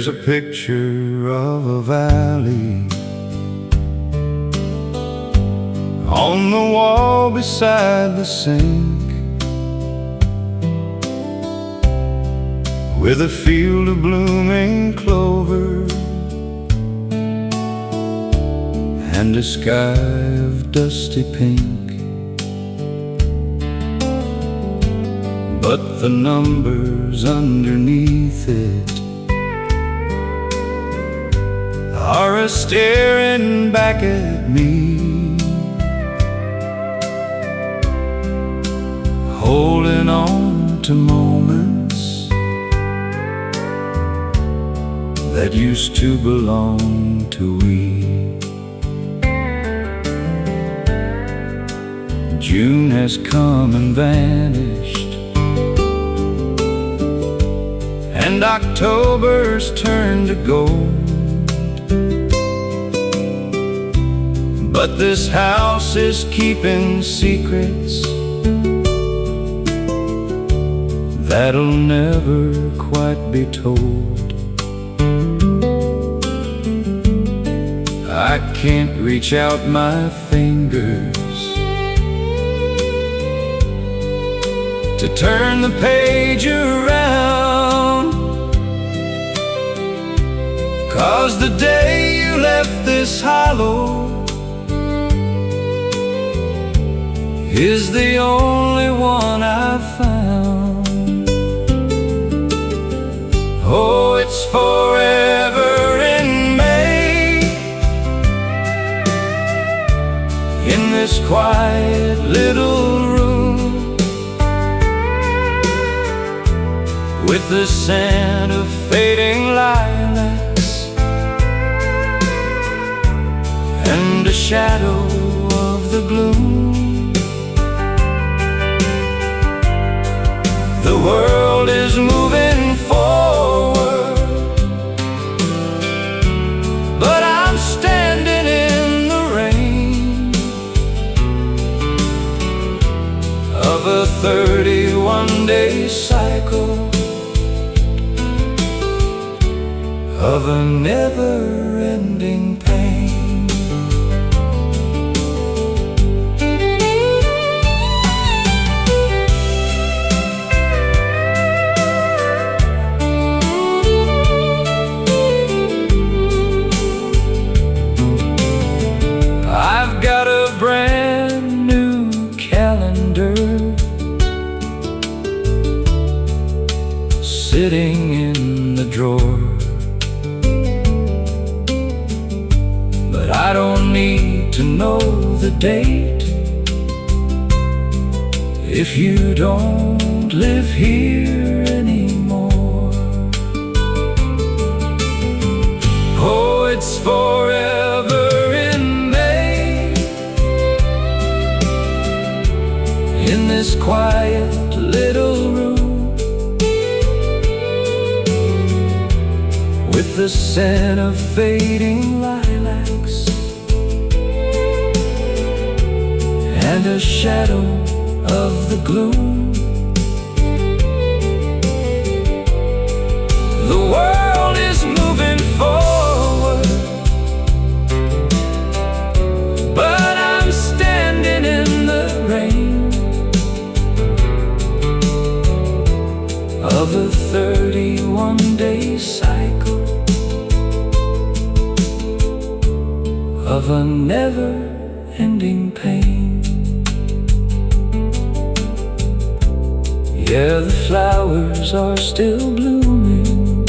There's a picture of a valley on the wall beside the sink, with a field of blooming clover and a sky of dusty pink. But the numbers underneath it are staring back at me, holding on to moments that used to belong to we. June has come and vanished, and October's turned to gold. But this house is keeping secrets that'll never quite be told. I can't reach out my fingers to turn the page around, 'cause the day you left this hollow is the only one I've found. Oh, it's forever in May, in this quiet little room, with the scent of fading lilacs and a shadow of the gloom. The world is moving forward, but I'm standing in the rain of a 31-day cycle of a never-ending pain. I've got a brand new calendar sitting in the drawer, but I don't need to know the date if you don't live here anymore. Oh, it's forever in May, in this quiet little room, with the scent of fading lilacs and a shadow of the gloom. The world is moving forward, but I'm standing in the rain of a 31-day cycle of a never-ending pain. Yeah, the flowers are still blooming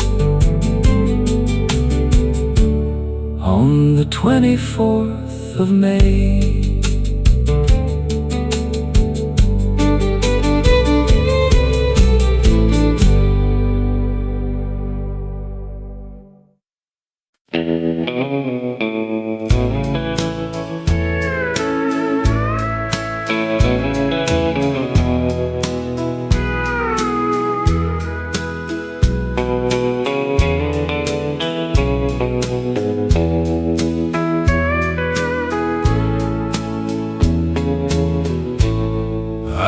on the 24th of May.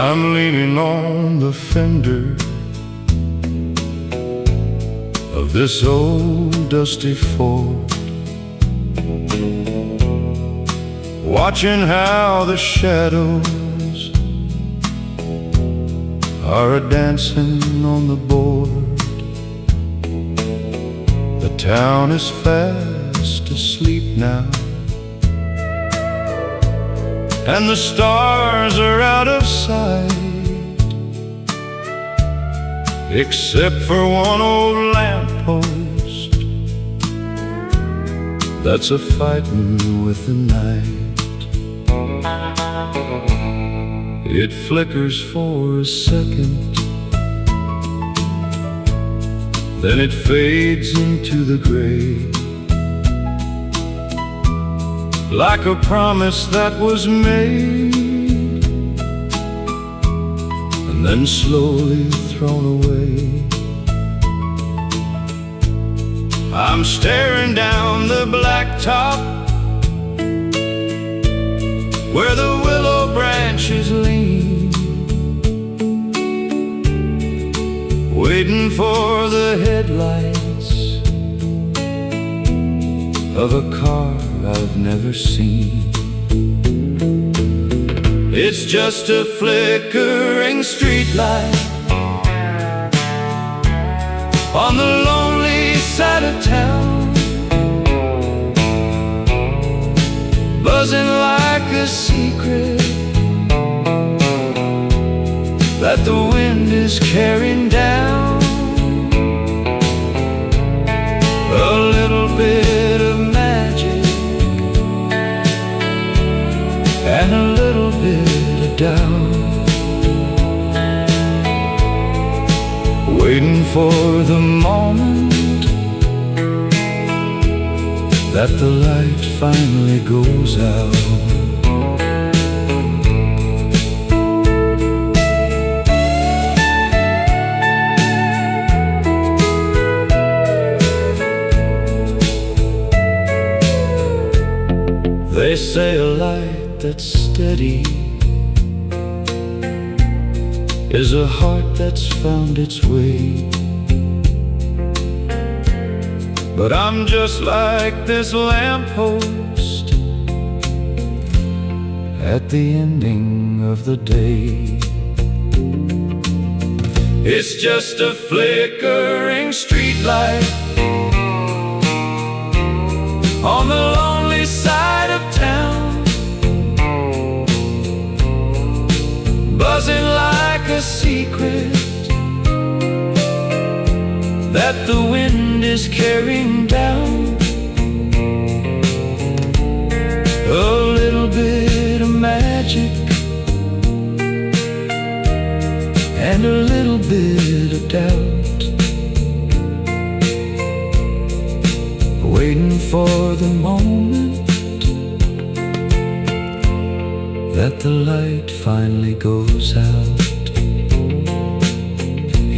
I'm leaning on the fender of this old dusty fort, watching how the shadows are a-dancing on the board. The town is fast asleep now, and the stars are out of sight, except for one old lamppost that's a-fightin' with the night. It flickers for a second, then it fades into the gray, like a promise that was made and then slowly thrown away. I'm staring down the blacktop where the willow branches lean, waiting for the headlights of a car I've never seen. It's just a flickering streetlight on the lonely side of town, buzzing like a secret that the wind is carrying down. A little bit of magic and a little bit of doubt, waiting for the moment that the light finally goes out. They say a light that's steady is a heart that's found its way. But I'm just like this lamppost at the ending of the day. It's just a flickering streetlight on the lonely side of town, buzzing like a secret that the wind is carrying down. A little bit of magic and a little bit of doubt, waiting for the moment that the light finally goes out.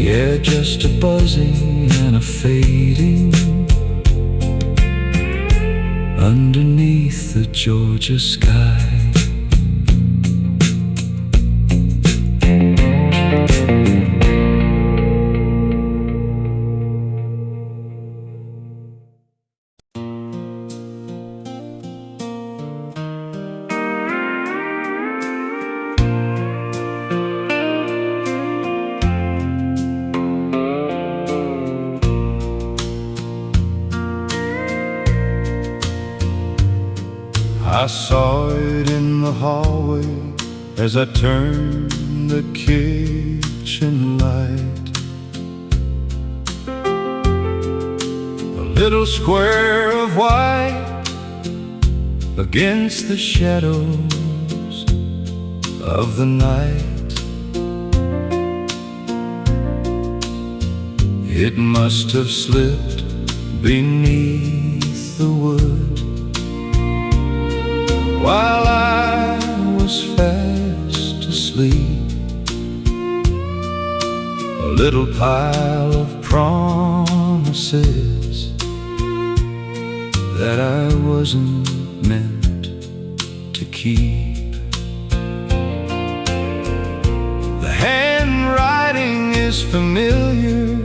Yeah, just a buzzing and a fading underneath the Georgia sky. I saw it in the hallway as I turned the kitchen light. A little square of white against the shadows of the night. It must have slipped beneath the wood while I was fast asleep. A little pile of promises that I wasn't meant to keep. The handwriting is familiar,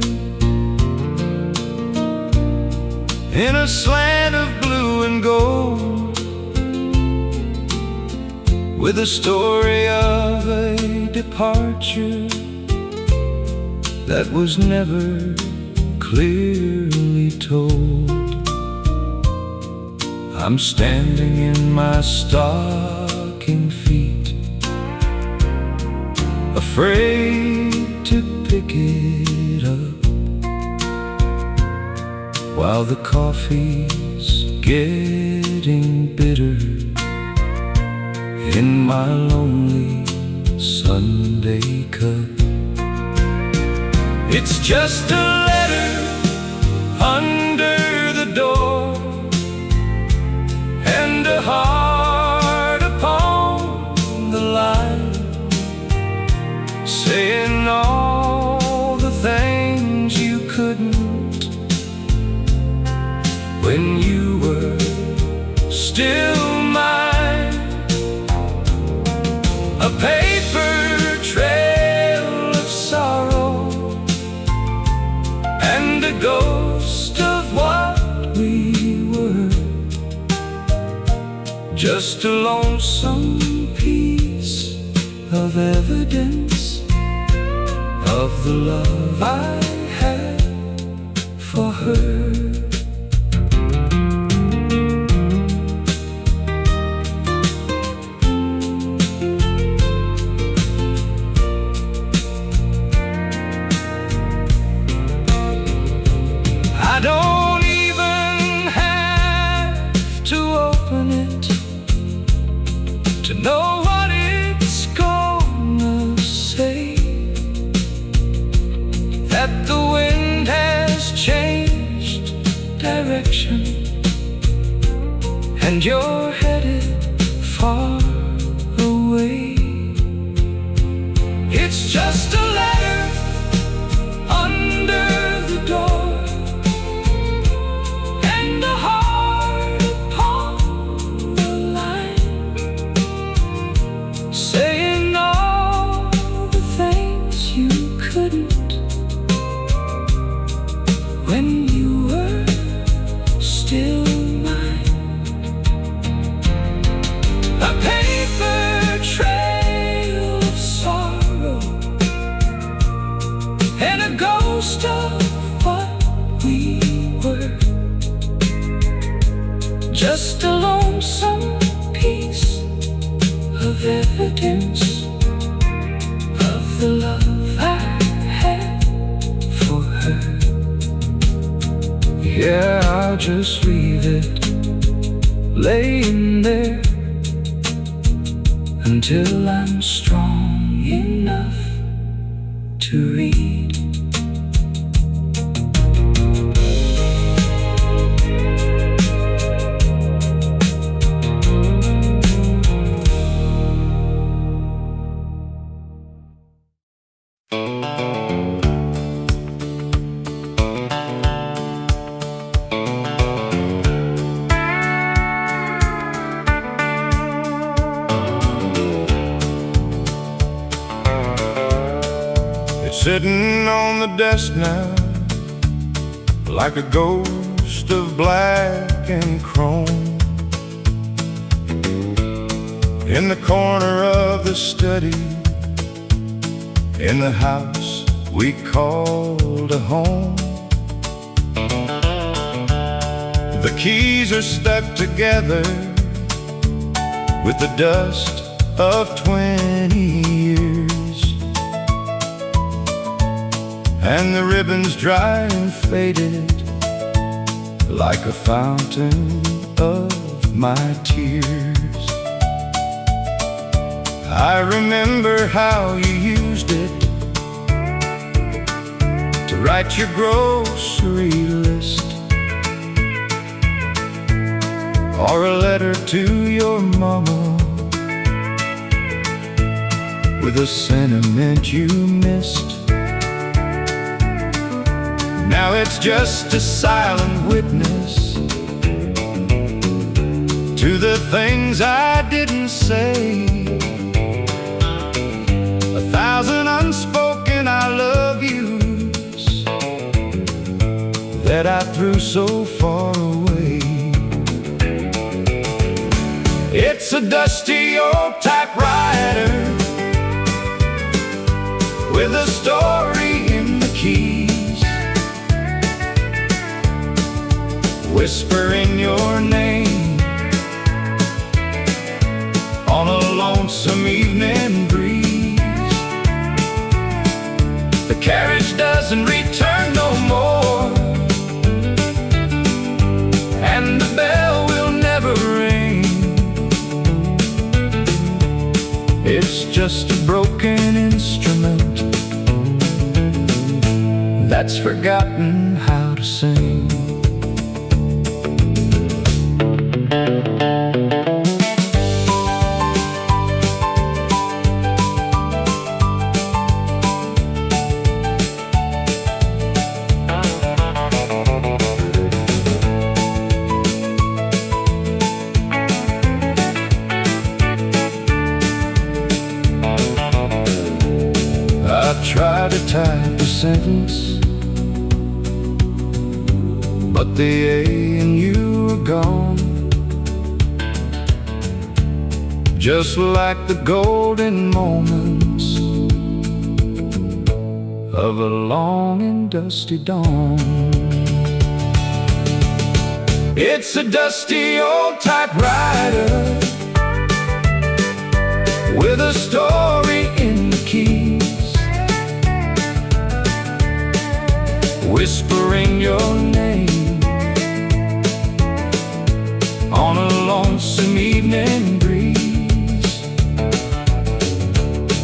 in a slant of blue and gold, with a story of a departure that was never clearly told. I'm standing in my stocking feet, afraid to pick it up, while the coffee's getting bitter in my lonely Sunday cup. It's just a letter under the door, and a heart upon the line, saying all the things you couldn't when you were still mine. A paper trail of sorrow, and a ghost of what we were, just a lonesome piece of evidence of the love I had for her. I don't even have to open it to know what it's gonna say, that the wind has changed direction and you're headed far away. It's just a letter under the door, and a heart upon the line, saying all the things you couldn't when you were still mine. A paper trail of sorrow, and a ghost of what we were, just a lonesome piece of evidence of the love I had for her. Yeah, I'll just leave it laying there until I'm strong enough to read. Sitting on the desk now, like a ghost of black and chrome, in the corner of the study, in the house we called a home. The keys are stuck together with the dust of 20 years, and the ribbons dry and faded like a fountain of my tears. I remember how you used it to write your grocery list, or a letter to your mama with a sentiment you missed. Now it's just a silent witness to the things I didn't say, 1,000 unspoken I love yous that I threw so far away. It's a dusty old typewriter with a story in the keys, whispering your name on a lonesome evening breeze. The carriage doesn't return no more, and the bell will never ring. It's just a broken instrument that's forgotten how to sing. I tried to type a sentence, but the A and U are gone, just like the golden moments of a long and dusty dawn. It's a dusty old typewriter with a story in the keys, whispering your name on a lonesome evening breeze.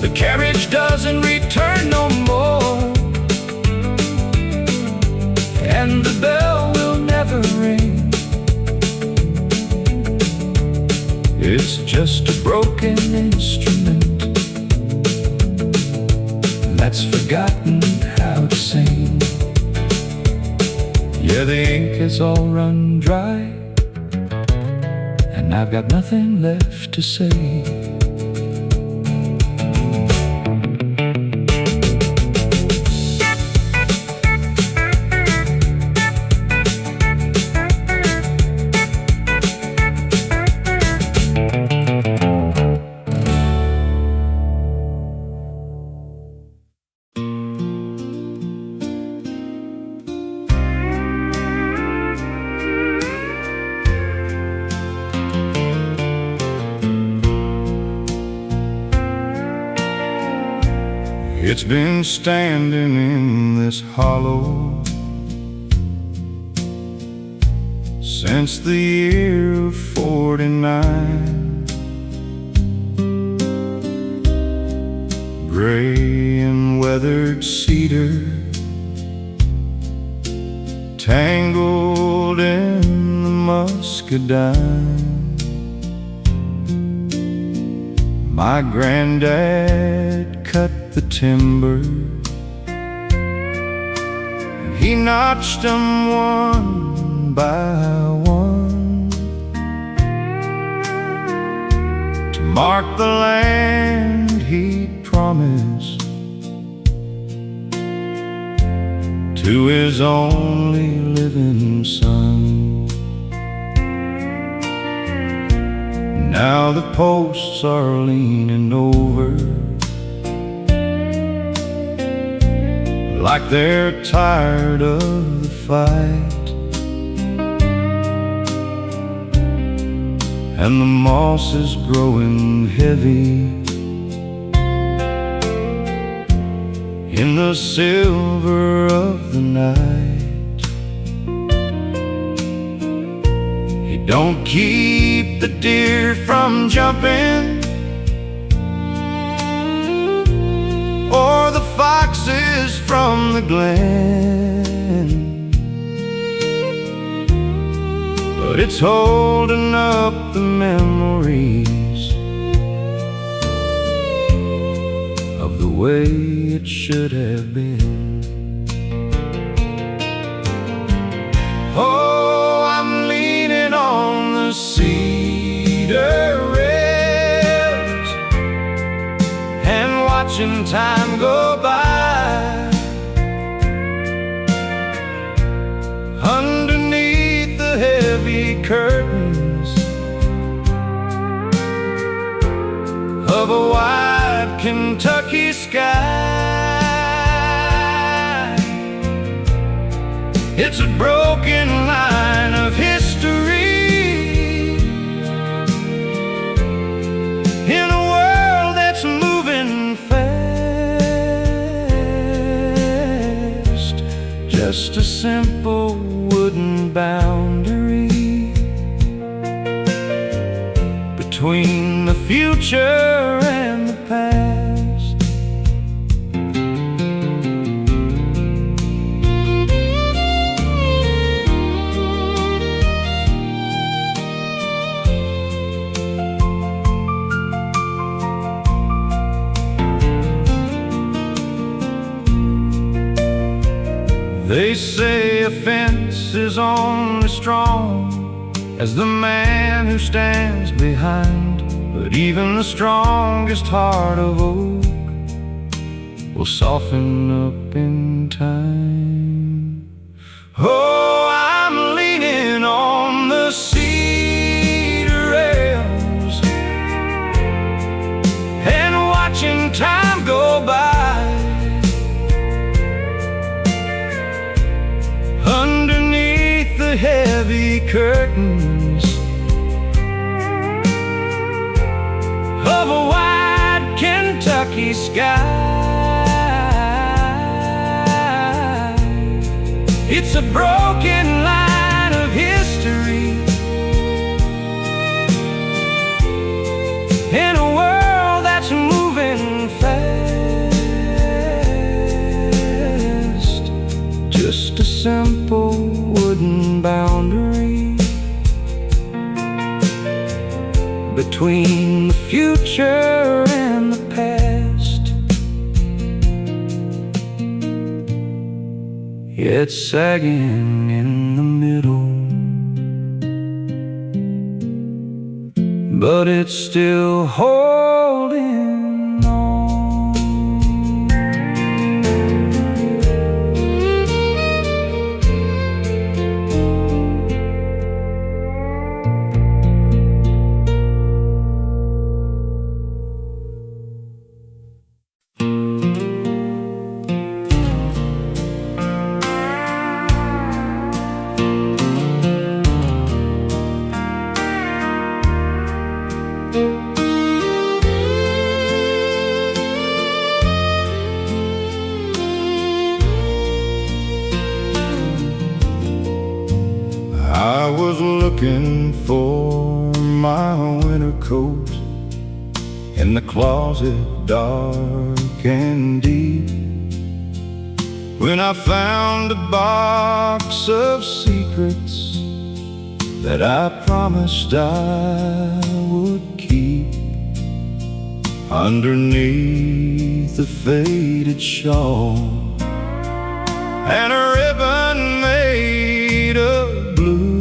The carriage doesn't return no more, and the bell will never ring. It's just a broken instrument that's forgotten how to sing. Yeah, the ink has all run dry, and I've got nothing left to say. It's been standing in this hollow since the year of 49. Gray and weathered cedar, tangled in the muscadine. My granddad cut the timber, and he notched them one by one to mark the land he'd promised to his only living son. Now the posts are leaning over like they're tired of the fight, and the moss is growing heavy in the silver of the night. He don't keep the deer from jumping or the foxes from the glen, but it's holding up the memories of the way it should have been. Oh, I'm leaning on the cedar rails and watching time go by underneath the heavy curtains of a wide Kentucky sky. It's a broken line of history in a world that's moving fast. Just a simple wooden boundary between the future and the past. They say a fence is only strong as the man who stands behind, but even the strongest heart of oak will soften up in time. Oh, I'm leaning on the cedar rails and watching time go by. Underneath the heavy curtains of a wide Kentucky sky, it's a broken line of history in a world that's moving fast. Just a simple wooden boundary between the future and the past. It's sagging in the middle, but it's still holding on. I was looking for my winter coat in the closet, dark and deep, when I found a box of secrets that I promised I would keep underneath the faded shawl, and a ribbon made of blue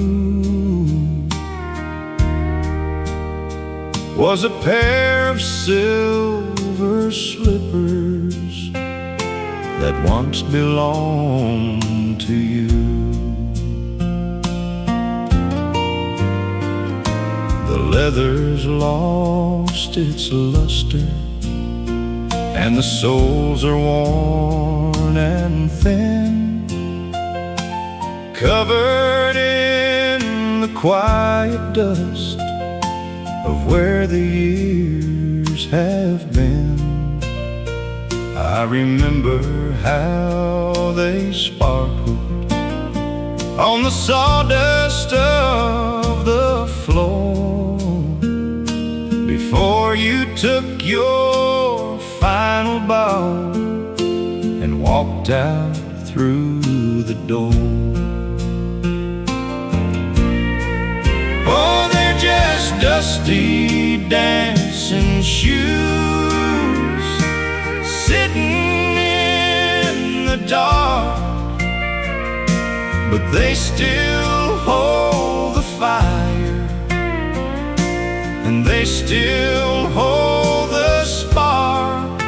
was a pair of silver slippers that once belonged to you. The leather's lost its luster, and the soles are worn and thin, covered in the quiet dust of where the years have been. I remember how they sparkled on the sawdust of the floor before you took your final bow and walked out through the door. Oh, they're just dusty dancing shoes sitting in the dark, but they still hold the fire, and they still hold the spark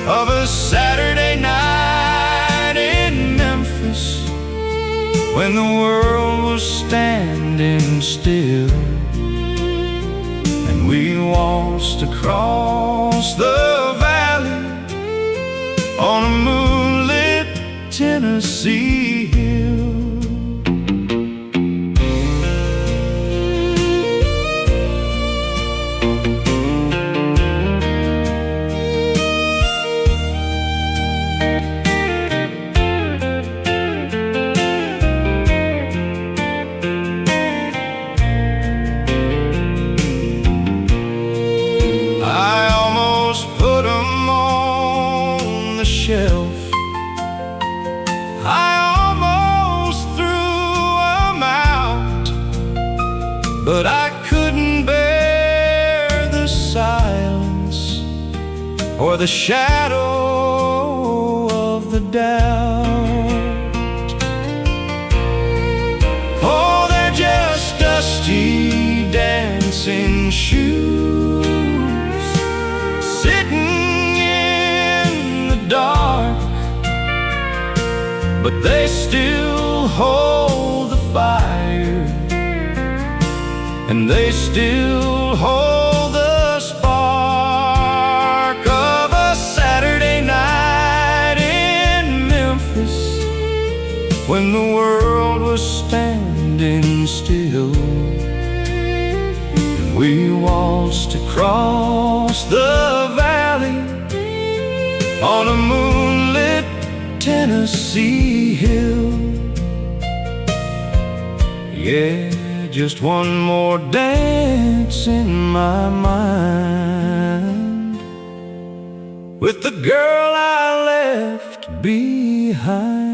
of a Saturday night in Memphis when the world was standing still, and we waltzed across across the valley on a moonlit Tennessee hill. But I couldn't bear the silence or the shadow of the doubt. Oh, they're just dusty dancing shoes sitting in the dark, but they still hold the fire, and they still hold the spark of a Saturday night in Memphis when the world was standing still, and we waltzed across the valley on a moonlit Tennessee hill. Yeah, just one more dance in my mind with the girl I left behind.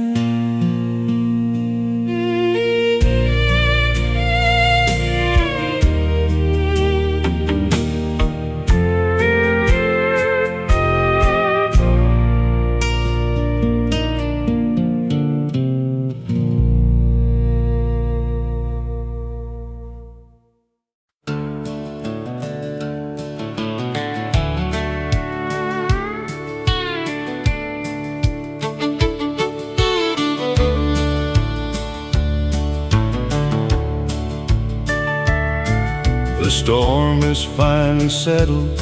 The storm is finally settled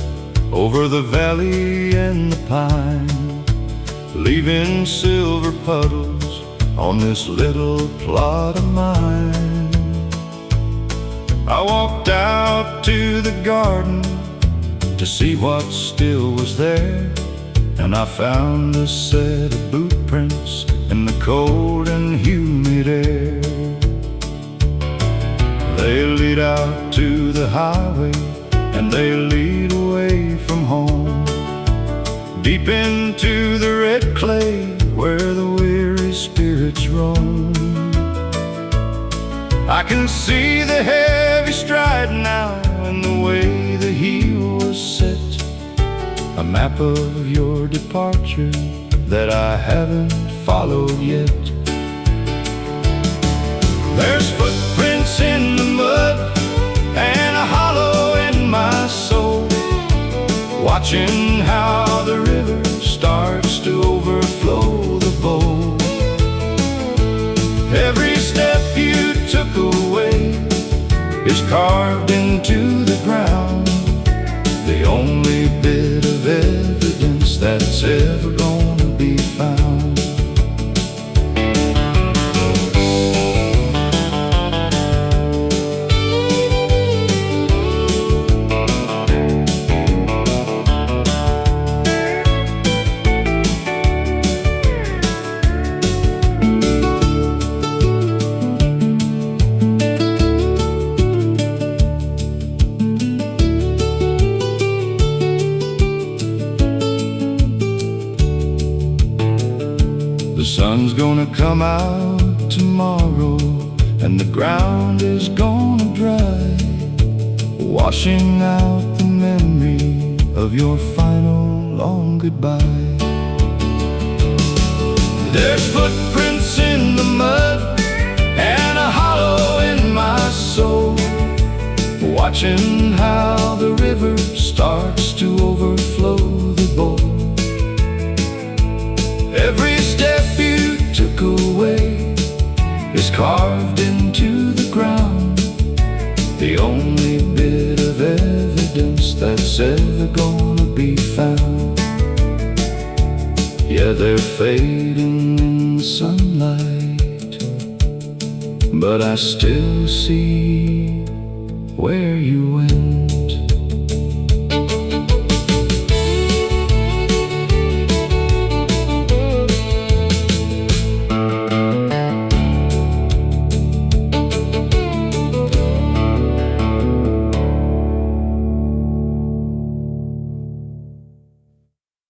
over the valley and the pine, leaving silver puddles on this little plot of mine. I walked out to the garden to see what still was there, and I found a set of boot prints in the cold and humid air. They lead out to the highway, and they lead away from home, deep into the red clay where the weary spirits roam. I can see the heavy stride now and the way the heel was set, a map of your departure that I haven't followed yet. There's footprints in the mud and a hollow in my soul, watching how the river starts to overflow the bowl. Every step you took away is carved into the ground, the only bit of evidence that's ever gonna be found. The sun's gonna come out tomorrow, and the ground is gonna dry, washing out the memory of your final long goodbye. There's footprints in the mud and a hollow in my soul, watching how the river starts to overflow the bowl. Every step you took away is carved into the ground, the only bit of evidence that's ever gonna be found. Yeah, they're fading in the sunlight, but I still see where you went.